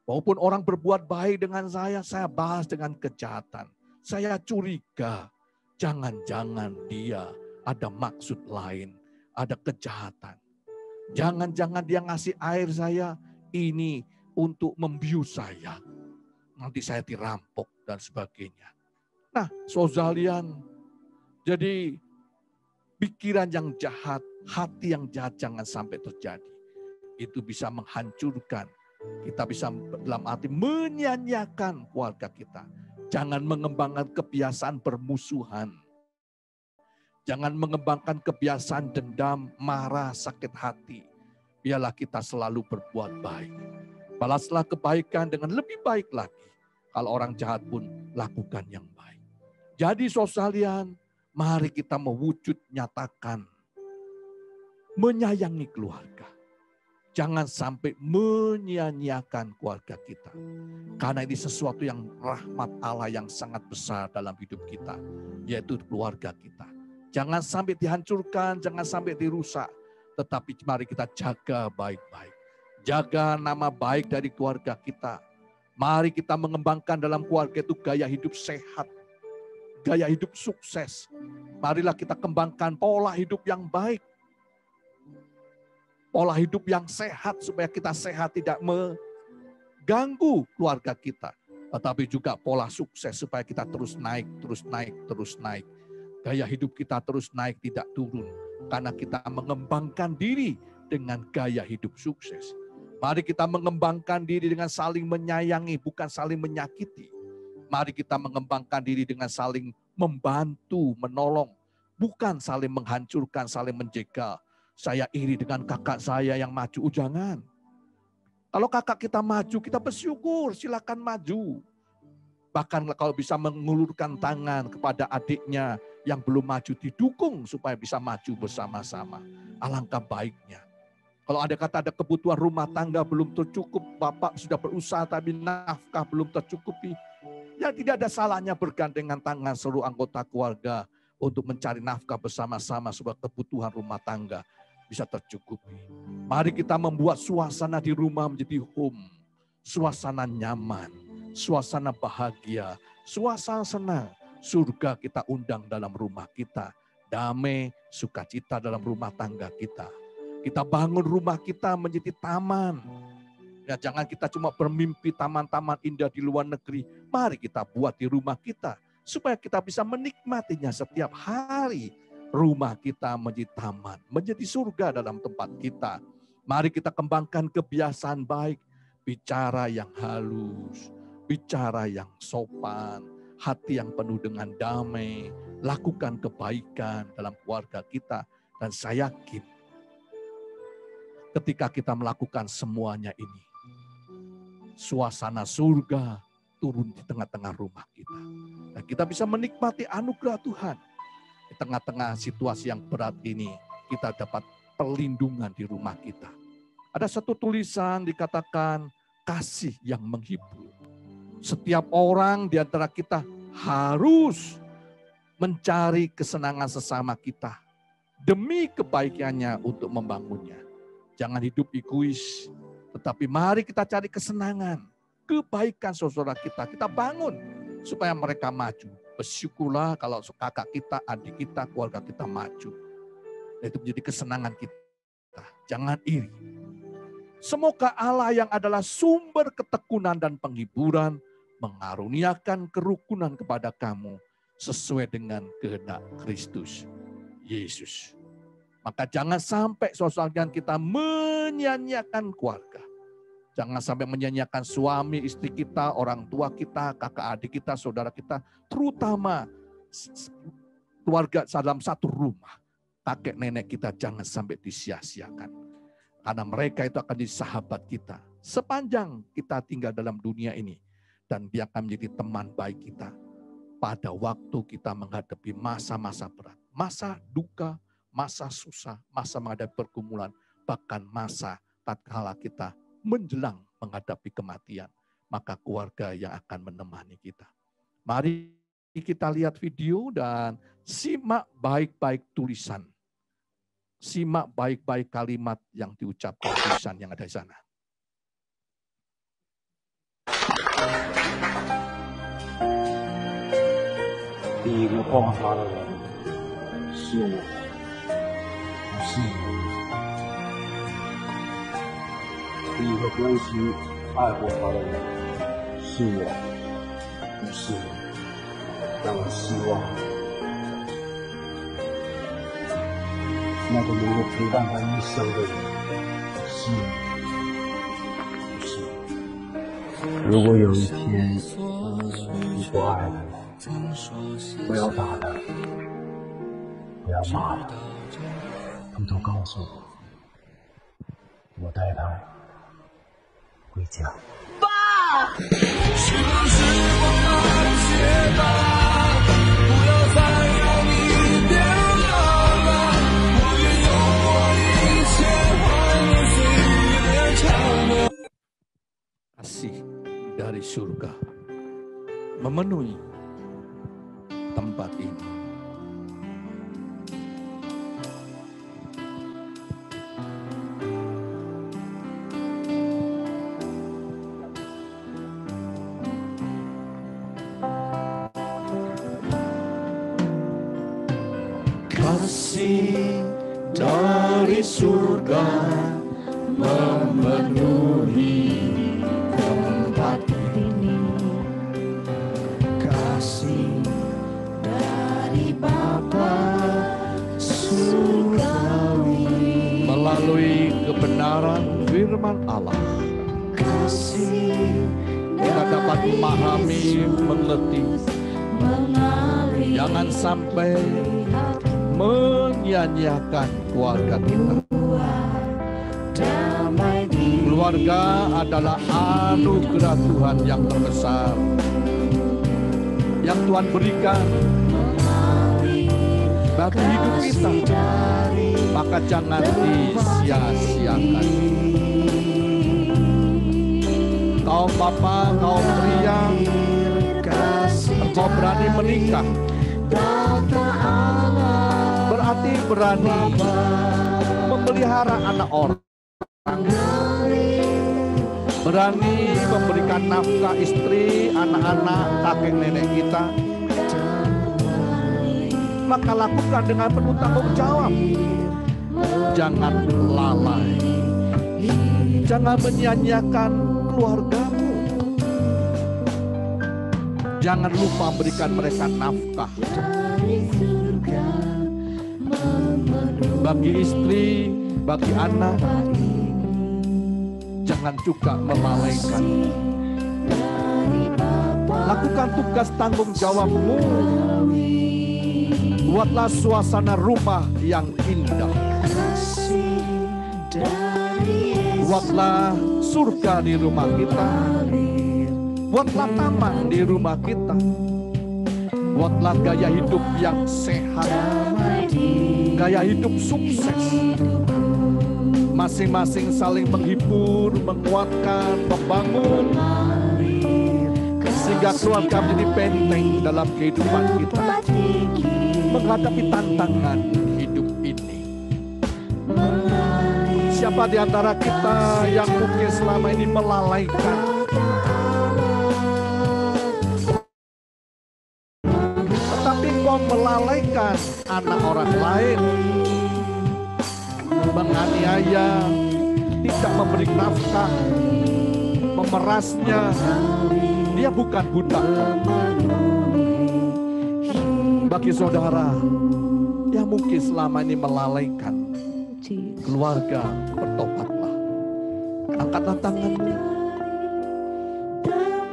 Walaupun orang berbuat baik dengan saya balas dengan kejahatan. Saya curiga. Jangan-jangan dia ada maksud lain, ada kejahatan. Jangan-jangan dia ngasih air saya ini untuk membius saya. Nanti saya dirampok dan sebagainya. Nah, saudara, jadi pikiran yang jahat, hati yang jahat jangan sampai terjadi. Itu bisa menghancurkan. Kita bisa dalam arti menyanyiakan keluarga kita. Jangan mengembangkan kebiasaan bermusuhan. Jangan mengembangkan kebiasaan dendam, marah, sakit hati. Biarlah kita selalu berbuat baik. Balaslah kebaikan dengan lebih baik lagi. Kalau orang jahat pun lakukan yang baik. Jadi saudara, mari kita mewujud nyatakan menyayangi keluarga. Jangan sampai menyia-nyiakan keluarga kita. Karena ini sesuatu yang rahmat Allah yang sangat besar dalam hidup kita. Yaitu keluarga kita. Jangan sampai dihancurkan, jangan sampai dirusak. Tetapi mari kita jaga baik-baik. Jaga nama baik dari keluarga kita. Mari kita mengembangkan dalam keluarga itu gaya hidup sehat. Gaya hidup sukses. Marilah kita kembangkan pola hidup yang baik. Pola hidup yang sehat supaya kita sehat tidak mengganggu keluarga kita. Tetapi juga pola sukses supaya kita terus naik, terus naik, terus naik. Gaya hidup kita terus naik tidak turun. Karena kita mengembangkan diri dengan gaya hidup sukses. Mari kita mengembangkan diri dengan saling menyayangi, bukan saling menyakiti. Mari kita mengembangkan diri dengan saling membantu, menolong. Bukan saling menghancurkan, saling menjegal. Saya iri dengan kakak saya yang maju. Jangan. Kalau kakak kita maju, kita bersyukur. Silakan maju. Bahkan kalau bisa mengulurkan tangan kepada adiknya yang belum maju, didukung supaya bisa maju bersama-sama. Alangkah baiknya. Kalau ada kebutuhan rumah tangga belum tercukup, bapak sudah berusaha tapi nafkah belum tercukupi. Ya tidak ada salahnya bergandengan tangan seluruh anggota keluarga untuk mencari nafkah bersama-sama supaya kebutuhan rumah tangga bisa tercukupi. Mari kita membuat suasana di rumah menjadi home. Suasana nyaman, suasana bahagia, suasana senang. Surga kita undang dalam rumah kita. Damai, sukacita dalam rumah tangga kita. Kita bangun rumah kita menjadi taman. Ya, jangan kita cuma bermimpi taman-taman indah di luar negeri. Mari kita buat di rumah kita. Supaya kita bisa menikmatinya setiap hari. Rumah kita menjadi taman, menjadi surga dalam tempat kita. Mari kita kembangkan kebiasaan baik. Bicara yang halus, bicara yang sopan, hati yang penuh dengan damai. Lakukan kebaikan dalam keluarga kita. Dan saya yakin ketika kita melakukan semuanya ini, suasana surga turun di tengah-tengah rumah kita. Dan kita bisa menikmati anugerah Tuhan. Di tengah-tengah situasi yang berat ini, kita dapat perlindungan di rumah kita. Ada satu tulisan dikatakan kasih yang menghibur. Setiap orang di antara kita harus mencari kesenangan sesama kita demi kebaikannya untuk membangunnya. Jangan hidup egois, tetapi mari kita cari kesenangan, kebaikan saudara kita. Kita bangun supaya mereka maju. Bersyukurlah kalau kakak kita, adik kita, keluarga kita maju. Itu menjadi kesenangan kita. Jangan iri. Semoga Allah yang adalah sumber ketekunan dan penghiburan mengaruniakan kerukunan kepada kamu sesuai dengan kehendak Kristus Yesus. Maka jangan sampai saudara kita menyanyiakan keluarga. Jangan sampai menyanyiakan suami, istri kita, orang tua kita, kakak adik kita, saudara kita. Terutama keluarga dalam satu rumah. Kakek nenek kita jangan sampai disia-siakan. Karena mereka itu akan jadi sahabat kita. Sepanjang kita tinggal dalam dunia ini. Dan dia akan menjadi teman baik kita. Pada waktu kita menghadapi masa-masa berat, masa duka, masa susah, masa menghadapi pergumulan, bahkan masa tatkala kita menjelang menghadapi kematian, maka keluarga yang akan menemani kita. Mari kita lihat video dan simak baik-baik tulisan. Simak baik-baik kalimat yang diucapkan tulisan yang ada di sana.第一个抱他的人是我，不是你。第一个关心、爱护他的人是我，不是你。但我希望，那个能够陪伴他一生的人是你，不是你。如果有一天你不爱他，不要打他，不要骂他，偷偷告诉我，我带他回家。爸！是不是我慢些吧？不要再让你变老了，我愿用我一切换了岁月长流。 Kasih dari surga memenuhi tempat ini. Kasih dari surga memenuhi tempat ini. Kasih dari Bapa surgawi melalui kebenaran firman Allah. Kasih kita dapat memahami, mengerti. Jangan sampai menyanyiakan keluarga kita. Keluarga adalah anugerah Tuhan yang terbesar yang Tuhan berikan bagi hidup kita, maka jangan disia-siakan. Kaum bapak, kaum pria, engkau berani menikah, berarti berani memelihara anak orang, berani memberikan nafkah istri, anak-anak, kakek nenek kita. Maka lakukan dengan penuh tanggung jawab. Jangan lalai, jangan menyanyiakan keluargamu. Jangan lupa berikan mereka nafkah. Bagi istri, bagi anak, jangan juga melalaikan. Lakukan tugas tanggung jawabmu. Buatlah suasana rumah yang indah. Buatlah surga di rumah kita. Buatlah taman di rumah kita. Buatlah gaya hidup yang sehat. Gaya hidup sukses. Masing-masing saling menghibur, menguatkan, membangun. Sehingga keluarga menjadi benteng dalam kehidupan kita menghadapi tantangan hidup ini. Siapa di antara kita yang mungkin selama ini melalaikan, tetapi kau melalaikan anak orang lain, menganiaya, tidak memberi nafkah, memerasnya. Dia bukan budak. Bagi saudara yang mungkin selama ini melalaikan keluarga, bertobatlah. Angkatlah tanganmu.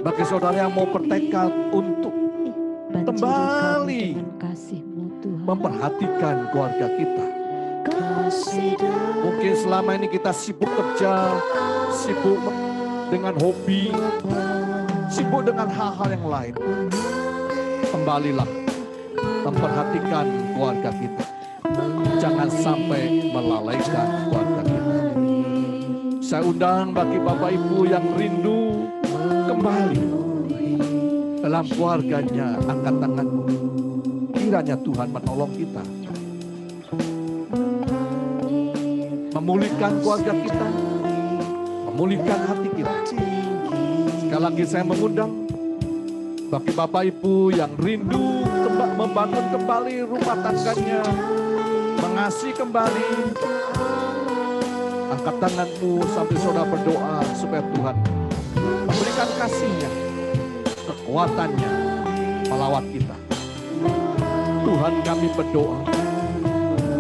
Bagi saudara yang mau bertekad untuk kembali memperhatikan keluarga kita. Mungkin selama ini kita sibuk kerja, sibuk dengan hobi, sibuk dengan hal-hal yang lain. Kembalilah memperhatikan keluarga kita. Jangan sampai melalaikan keluarga kita. Saya undang bagi Bapak Ibu yang rindu kembali dalam keluarganya, angkat tanganmu. Kiranya Tuhan menolong kita. Memulihkan keluarga kita, memulihkan hati kita. Sekali lagi saya mengundang bagi Bapak Ibu yang rindu membangun kembali rumah tangganya, mengasihi kembali. Angkat tanganmu sambil saudara berdoa supaya Tuhan memberikan kasih-Nya, kekuatannya melawat kita. Tuhan, kami berdoa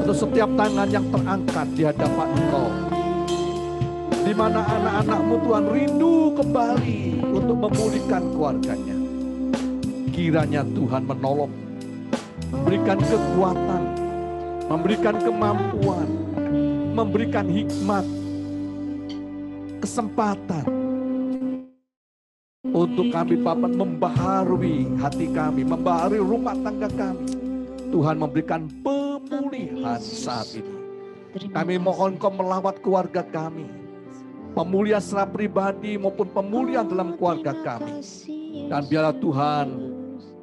untuk setiap tangan yang terangkat di hadapan Engkau, di mana anak-anak-Mu Tuhan rindu kembali untuk memulihkan keluarganya. Kiranya Tuhan menolong, memberikan kekuatan, memberikan kemampuan, memberikan hikmat, kesempatan untuk kami Bapak membaharui hati kami, membaharui rumah tangga kami. Tuhan memberikan pemulihan saat ini. Kami mohon Kau melawat keluarga kami, pemulihan secara pribadi maupun pemulihan dalam keluarga kami. Dan biarlah Tuhan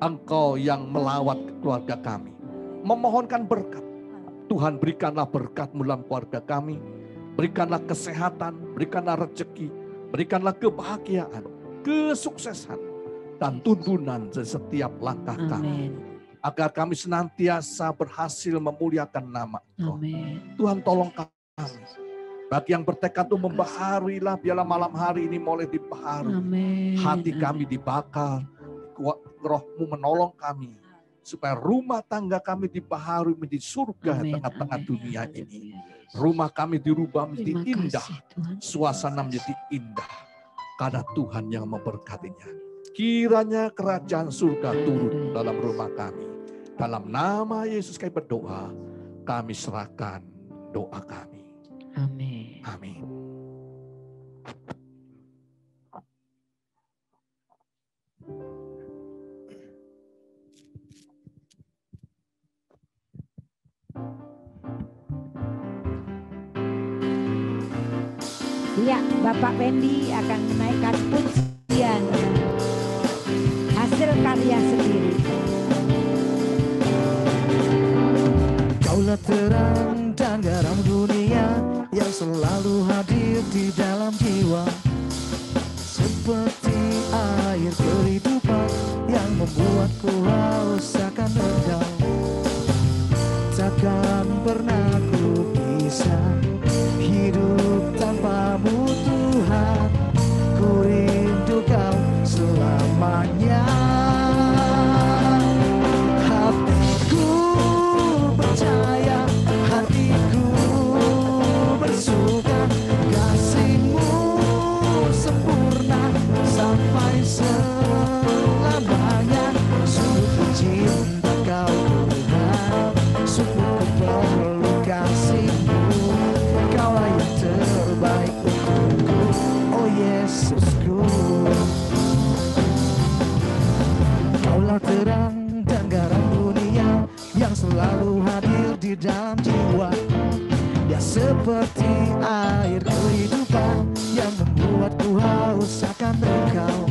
Engkau yang melawat keluarga kami, memohonkan berkat. Tuhan, berikanlah berkat-Mu dalam keluarga kami, berikanlah kesehatan, berikanlah rezeki, berikanlah kebahagiaan, kesuksesan, dan tuntunan di setiap langkah kami. Agar kami senantiasa berhasil memuliakan nama Engkau. Tuhan, tolong kami. Bagi yang bertekad untuk membaharuilah, biarlah malam hari ini mulai dibaharui. Hati kami dibakar, Roh-Mu menolong kami, supaya rumah tangga kami dibaharui menjadi surga tengah-tengah dunia ini. Rumah kami dirubah menjadi indah, suasana menjadi indah, karena Tuhan yang memberkatinya. Kiranya kerajaan surga turun dalam rumah kami. Dalam nama Yesus kami berdoa, kami serahkan doa kami. Amin. Amin. Ya, Bapak Pendi akan menaikkan pujian hasil karya sendiri. Kaulah terang dan garam dunia yang selalu hadir di dalam jiwa, seperti air kehidupan yang membuatku haus akan engkau. Takkan pernah ku bisa hidup tanpa-Mu Tuhan, ku rindu Kau selamanya. Hatiku percaya, hatiku bersuka, kasih-Mu sempurna sampai selamanya. Sungguh cinta Kau Tuhan, sungguh perlu kasih-Mu. Kaulah yang terbaik untukku, oh Yesusku. Kaulah terang dan garam dunia yang selalu hadir di dalam jiwa. Dia seperti air kehidupan yang membuatku haus akan Engkau.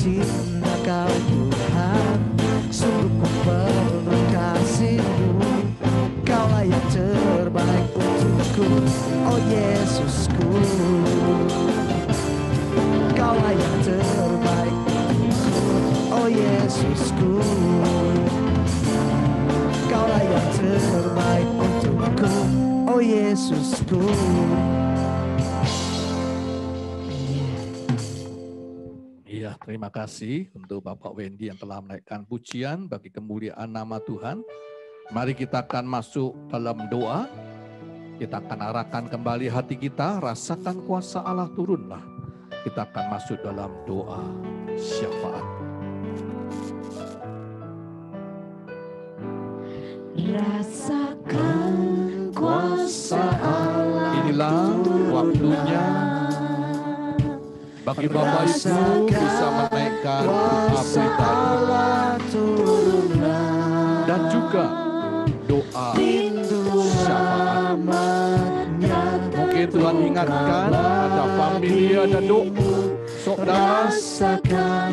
cinta Kau Tuhan, sungguh ku perlu kasih-Mu. Kaulah yang terbaik untukku, oh Yesusku. Kaulah yang terbaik untukku, oh Yesusku. Kaulah yang terbaik untukku, oh Yesusku. Iya, terima kasih untuk Bapak Wendy yang telah menaikkan pujian bagi kemuliaan nama Tuhan. Mari kita akan masuk dalam doa. Kita akan arahkan kembali hati kita, rasakan kuasa Allah turunlah. Kita akan masuk dalam doa syafaat. Rasakan kuasa Allah. Inilah waktunya bagi Bapak Ibu bisa menaikkan doa pribadi dan juga doa syafaat. Mungkin Tuhan ingatkan ada famili, ada doa saudara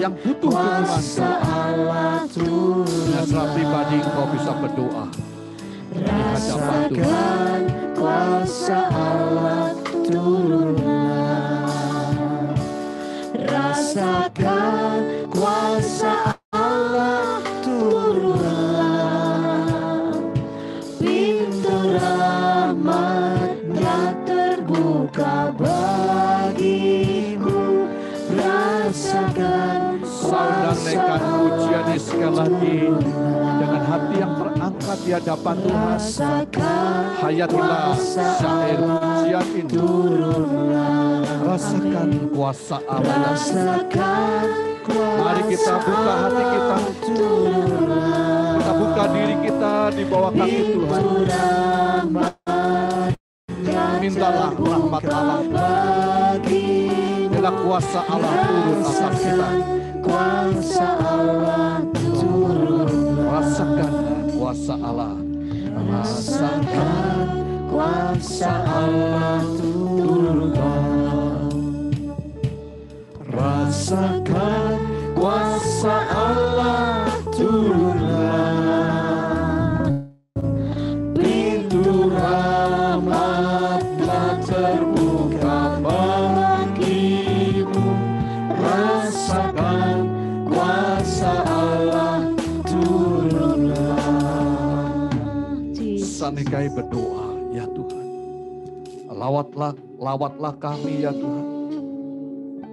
yang butuh dukungan Tuhan. Dan secara pribadi kau bisa berdoa di hadapan Tuhan. Kuasa Allah turunlah. Rasakan kuasa Allah turunlah. Pintu rahmat-Nya terbuka bagimu. Rasakan Saudarakan pujian ini sekali lagi dengan hati yang terangkat di hadapan Tuhan. Hayatilah syair pujian ini. Rasakan kuasa Allah. Mari kita buka hati kita. Kita buka diri kita di bawah kaki Tuhan. Mintalah rahmat Allah. Bila kuasa Allah turun atas kita. Kuasa Allah turun. Rasakan kuasa Allah. Rasakan kuasa Allah turun. Rasakan kuasa Allah turunlah. Pintu rahmat-Nya terbuka bagimu. Rasakan kuasa Allah turunlah. Sanikai berdoa, ya Tuhan. Lawatlah kami ya Tuhan.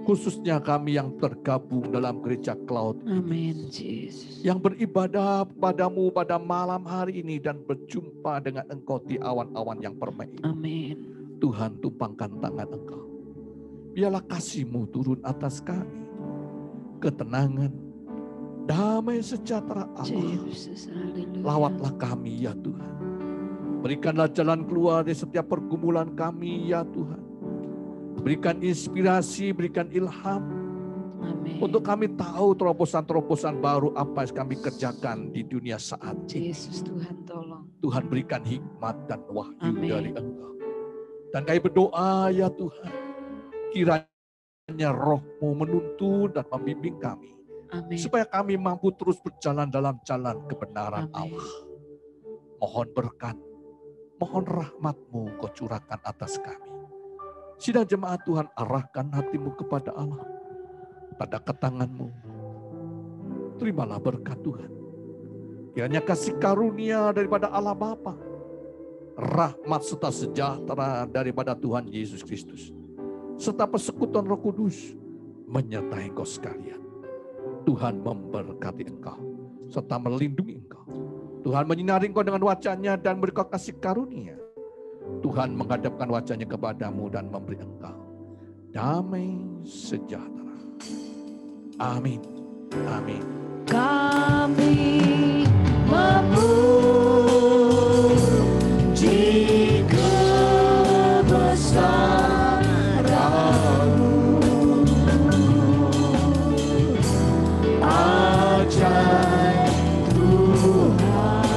Khususnya kami yang tergabung dalam gereja Cloud. Amin, Yesus. Yang beribadah padamu pada malam hari ini dan berjumpa dengan Engkau di awan-awan yang permai. Amin. Tuhan, tumpangkan tangan Engkau. Biarlah kasih-Mu turun atas kami. Ketenangan, damai sejahtera Allah. Jesus, haleluya. Lawatlah kami ya Tuhan. Berikanlah jalan keluar dari setiap pergumulan kami ya Tuhan. Berikan inspirasi, berikan ilham. Amin. Untuk kami tahu terobosan-terobosan baru apa yang kami kerjakan di dunia saat ini. Yesus, Tuhan tolong. Tuhan berikan hikmat dan wahyu Amin. dari Engkau. Dan kami berdoa ya Tuhan. Kiranya Roh-Mu menuntun dan membimbing kami. Amin. Supaya kami mampu terus berjalan dalam jalan kebenaran Amin. Allah. Mohon berkat, mohon rahmat-Mu Kau curahkan atas kami. Sidang jemaat Tuhan, arahkan hatimu kepada Allah. Pada tangan-Mu. Terimalah berkat Tuhan. Kiranya kasih karunia daripada Allah Bapa, rahmat serta sejahtera daripada Tuhan Yesus Kristus, serta persekutuan Roh Kudus menyertai engkau sekalian. Tuhan memberkati engkau, serta melindungi engkau. Tuhan menyinari engkau dengan wajah-Nya dan beri kau kasih karunia. Tuhan menghadapkan wajah-Nya kepadamu dan memberi engkau damai sejahtera. Amin. Amin. Kami memuji kebesaran-Mu, ajaib Tuhan,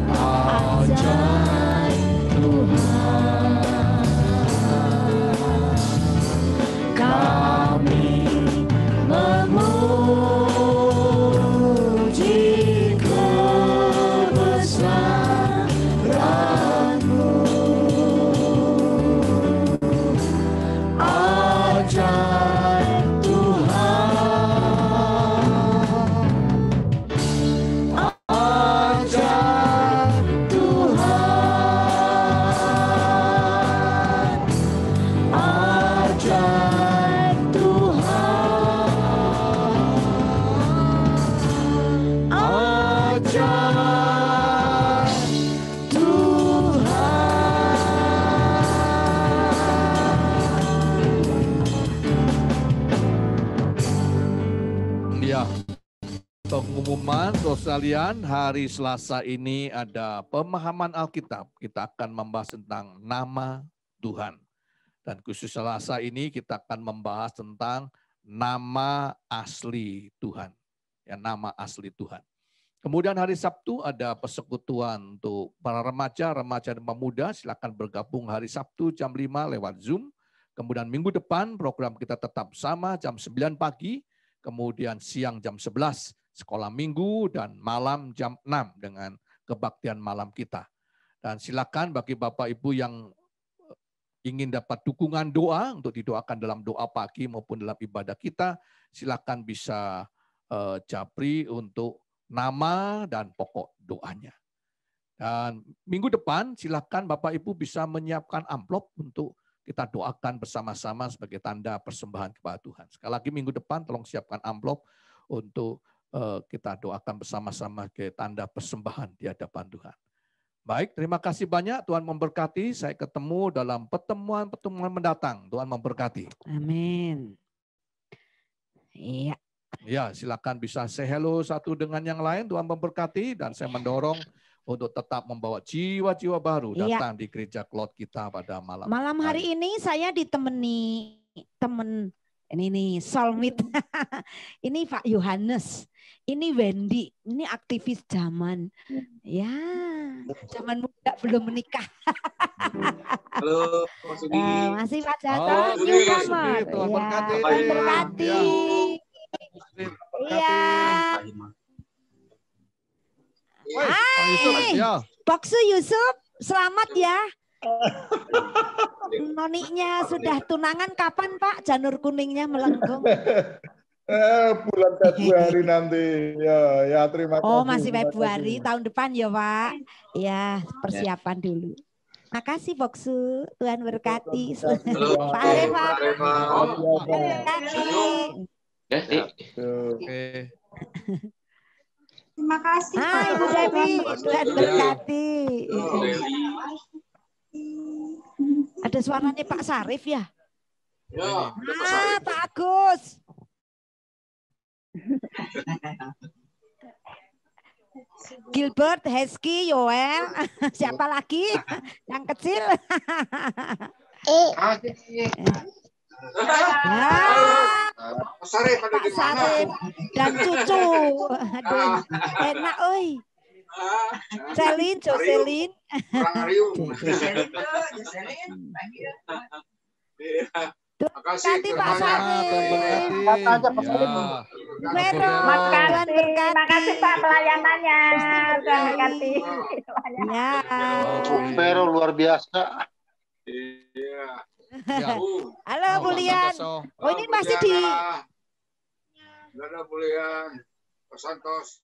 ajaib Tuhan. sekalian, hari Selasa ini ada pemahaman Alkitab. Kita akan membahas tentang nama Tuhan. Dan khusus Selasa ini kita akan membahas tentang nama asli Tuhan. Ya, nama asli Tuhan. Kemudian hari Sabtu ada persekutuan untuk para remaja dan pemuda. Silakan bergabung hari Sabtu jam 5 lewat Zoom. Kemudian minggu depan program kita tetap sama jam 9 pagi. Kemudian siang jam 11 sekolah minggu dan malam jam 6 dengan kebaktian malam kita. Dan silakan bagi Bapak Ibu yang ingin dapat dukungan doa untuk didoakan dalam doa pagi maupun dalam ibadah kita, silakan bisa japri untuk nama dan pokok doanya. Dan minggu depan silakan Bapak Ibu bisa menyiapkan amplop untuk kita doakan bersama-sama sebagai tanda persembahan kepada Tuhan. Sekali lagi minggu depan tolong siapkan amplop untuk kita doakan bersama-sama ke tanda persembahan di hadapan Tuhan. Baik, terima kasih banyak. Tuhan memberkati. Saya ketemu dalam pertemuan-pertemuan mendatang. Tuhan memberkati. Amin. Iya. Ya, silakan bisa say hello satu dengan yang lain. Tuhan memberkati dan saya mendorong untuk tetap membawa jiwa-jiwa baru datang di gereja Cloud kita pada malam hari ini saya ditemani teman ini nih Solmit. Ini Pak Yohanes. Ini Wendy, ini aktivis zaman. Ya, zaman muda belum menikah. Halo, Pak Sudi. Masih Pak Jato, Oh, newcomer. Tuhan Ya, berkati. Tuhan berkati. Iya. Hai, Boksu Yusuf, selamat ya. Noniknya sudah tunangan kapan Pak? Janur kuningnya melengkung. Bulan Februari nanti. Ya terima kasih. Oh, masih Februari tahun depan ya, Pak. Ya, persiapan dulu. Makasih Boksu, Tuhan berkati. Pak Arif, Pak. Tuhan berkati. Terima kasih. Hai Bu Dewi, Tuhan berkati. Ada suaranya Pak Sarif ya? Ya, Pak Agus. Gilbert, Hesky, Yoel, siapa lagi? Yang kecil? Pak Sarif ada di mana? Dan cucu. Aduh, enak oi. Selin, Jocelyn. Makasih Pak Sarif. Makasih Pak pelayanannya. Tuhan berkati. Ya. Vero luar biasa. Iya. Halo Bu Lian. Oh ini masih di. Halo Bu Lian. Pak Santos.